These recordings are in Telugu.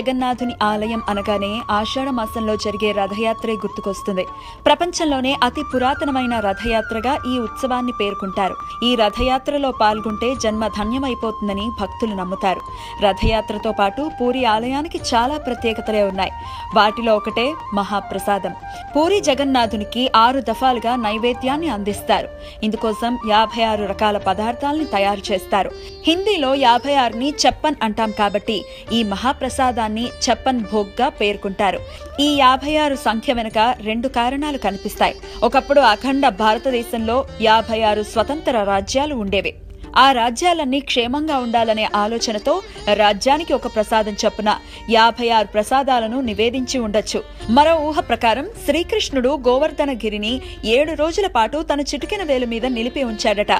జగన్నాథుని ఆలయం అనగానే ఆషాఢ మాసంలో జరిగే రథయాత్రే గుర్తుకొస్తుంది. ప్రపంచంలోనే అతి పురాతనమైన రథయాత్రగా ఈ ఉత్సవాన్ని పేర్కొంటారు. ఈ రథయాత్రలో పాల్గొంటే జన్మ ధన్యమైపోతుందని భక్తులు నమ్ముతారు. రథయాత్రతో పాటు పూరి ఆలయానికి చాలా ప్రత్యేకతలే ఉన్నాయి. వాటిలో ఒకటే మహాప్రసాదం. పూరి జగన్నాథునికి 6 దఫాలుగా నైవేద్యాన్ని అందిస్తారు. ఇందుకోసం 56 రకాల పదార్థాలని తయారు చేస్తారు. హిందీలో 56ని చప్పన్ అంటాం కాబట్టి ఈ మహాప్రసాదాన్ని చప్పన్ భోగ్గా పేర్కొంటారు. ఈ 56 సంఖ్య వెనుక 2 కారణాలు కనిపిస్తాయి. ఒకప్పుడు అఖండ భారతదేశంలో 56 స్వతంత్ర రాజ్యాలు ఉండేవి. ఆ రాజ్యాలన్నీ క్షేమంగా ఉండాలనే ఆలోచనతో రాజ్యానికి ఒక ప్రసాదం చొప్పున 56 ప్రసాదాలను నివేదించి ఉండొచ్చు. మరో ఊహ ప్రకారం శ్రీకృష్ణుడు గోవర్ధనగిరిని 7 రోజుల పాటు తన చిటికెన వేలు మీద నిలిపి ఉంచాడట.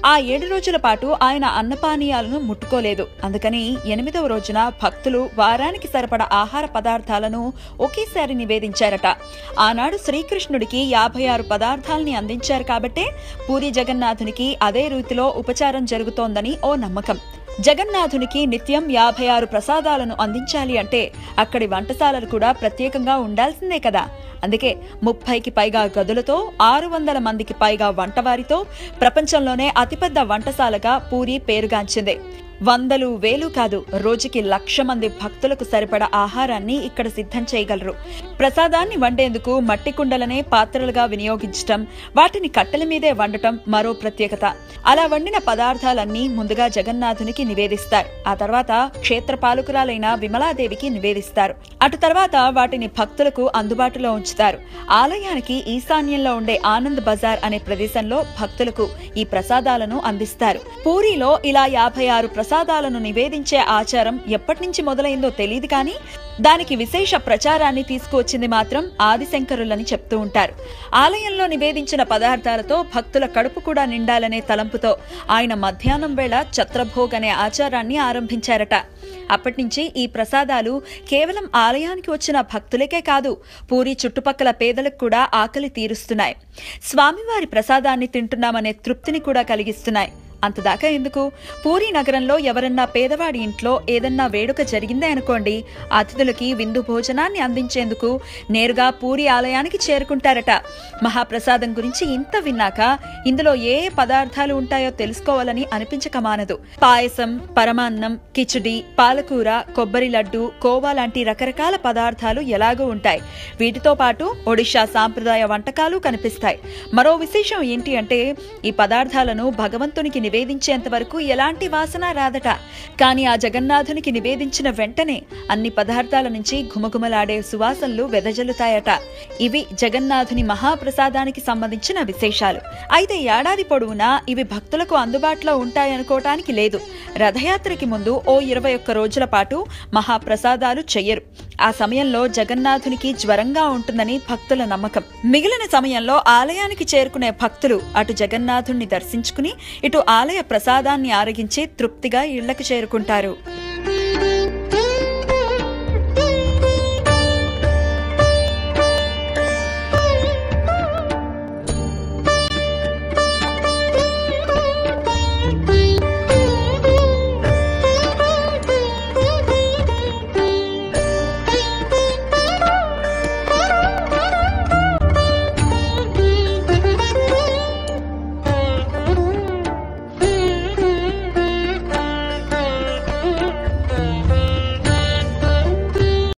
ఆ 7 రోజుల పాటు ఆయన అన్నపానీయాలను ముట్టుకోలేదు. అందుకని 8వ రోజున భక్తులు వారానికి సరిపడా ఆహార పదార్థాలను ఒకేసారి నివేదించారట. ఆనాడు శ్రీకృష్ణుడికి 56 పదార్థాలని అందించారు కాబట్టే పూరి జగన్నాథునికి అదే రీతిలో ఉపచారం జరుగుతోందని ఓ నమ్మకం. జగన్నాథునికి నిత్యం 56 ప్రసాదాలను అందించాలి అంటే అక్కడి వంటశాలలు కూడా ప్రత్యేకంగా ఉండాల్సిందే కదా. అందుకే 30కి పైగా గదులతో 600 మందికి పైగా వంటవారితో ప్రపంచంలోనే అతిపెద్ద వంటశాలగా పూరి పేరుగాంచింది. 100, 1000 కాదు, రోజుకి 1,00,000 మంది భక్తులకు సరిపడా ఆహారాన్ని ఇక్కడ సిద్ధం చేయగలరు. ప్రసాదాన్ని వండేందుకు మట్టి కుండలనే పాత్రలుగా వినియోగించటం, వాటిని కట్టెల మీదే వండటం మరో ప్రత్యేకత. అలా వండిన పదార్థాలన్నీ ముందుగా జగన్నాథునికి నివేదిస్తారు. ఆ తర్వాత క్షేత్రపాలకురాలైన విమలాదేవికి నివేదిస్తారు. అటు తర్వాత వాటిని భక్తులకు అందుబాటులో ఉంచుతారు. ఆలయానికి ఈశాన్యంలో ఉండే ఆనంద్ బజార్ అనే ప్రదేశంలో భక్తులకు ఈ ప్రసాదాలను అందిస్తారు. పూరిలో ఇలా 56 ప్రసాదాలను నివేదించే ఆచారం ఎప్పటినుంచి మొదలైందో తెలియదు కానీ దానికి విశేష ప్రచారాన్ని తీసుకువచ్చింది మాత్రం ఆదిశంకరులని చెప్తూ ఉంటారు. ఆలయంలో నివేదించిన పదార్థాలతో భక్తుల కడుపు కూడా నిండాలనే తలంపుతో ఆయన మధ్యాహ్నం వేళ ఛత్రభోగ్ అనే ఆచారాన్ని ఆరంభించారట. అప్పటినుంచి ఈ ప్రసాదాలు కేవలం ఆలయానికి వచ్చిన భక్తులకే కాదు, పూరి చుట్టుపక్కల పేదలకు కూడా ఆకలి తీరుస్తున్నాయి. స్వామివారి ప్రసాదాన్ని తింటున్నామనే తృప్తిని కూడా కలిగిస్తున్నాయి. అంతదాకా ఎందుకు, పూరి నగరంలో ఎవరన్నా పేదవాడి ఇంట్లో ఏదన్నా వేడుక జరిగిందే అనుకోండి, అతిథులకి విందు భోజనాన్ని అందించేందుకు నేరుగా పూరి ఆలయానికి చేరుకుంటారట. మహాప్రసాదం గురించి ఇంత విన్నాక ఇందులో ఏ పదార్థాలు ఉంటాయో తెలుసుకోవాలని అనిపించక మానదు. పాయసం, పరమాన్నం, కిచిడి, పాలకూర, కొబ్బరి లడ్డు, కోవా లాంటి రకరకాల పదార్థాలు ఎలాగూ ఉంటాయి. వీటితో పాటు ఒడిషా సాంప్రదాయ వంటకాలు కనిపిస్తాయి. మరో విశేషం ఏంటి అంటే ఈ పదార్థాలను భగవంతునికి నివేదించేంత వరకు ఎలాంటి వాసన రాదట. కానీ ఆ జగన్నాథునికి నివేదించిన వెంటనే అన్ని పదార్థాల నుంచి ఘుమఘుమలాడే సువాసనలు వెదజల్లుతాయట. ఇవి జగన్నాథుని మహాప్రసాదానికి సంబంధించిన విశేషాలు. అయితే ఏడాది పొడవునా ఇవి భక్తులకు అందుబాటులో ఉంటాయనుకోవటానికి లేదు. రథయాత్రకి ముందు ఓ 21 రోజుల పాటు మహాప్రసాదాలు చెయ్యరు. ఆ సమయంలో జగన్నాథునికి జ్వరంగా ఉంటుందని భక్తుల నమ్మకం. మిగిలిన సమయంలో ఆలయానికి చేరుకునే భక్తులు అటు జగన్నాథుణ్ణి దర్శించుకుని ఇటు ఆలయ ప్రసాదాన్ని ఆరగించి తృప్తిగా ఇళ్లకు చేరుకుంటారు.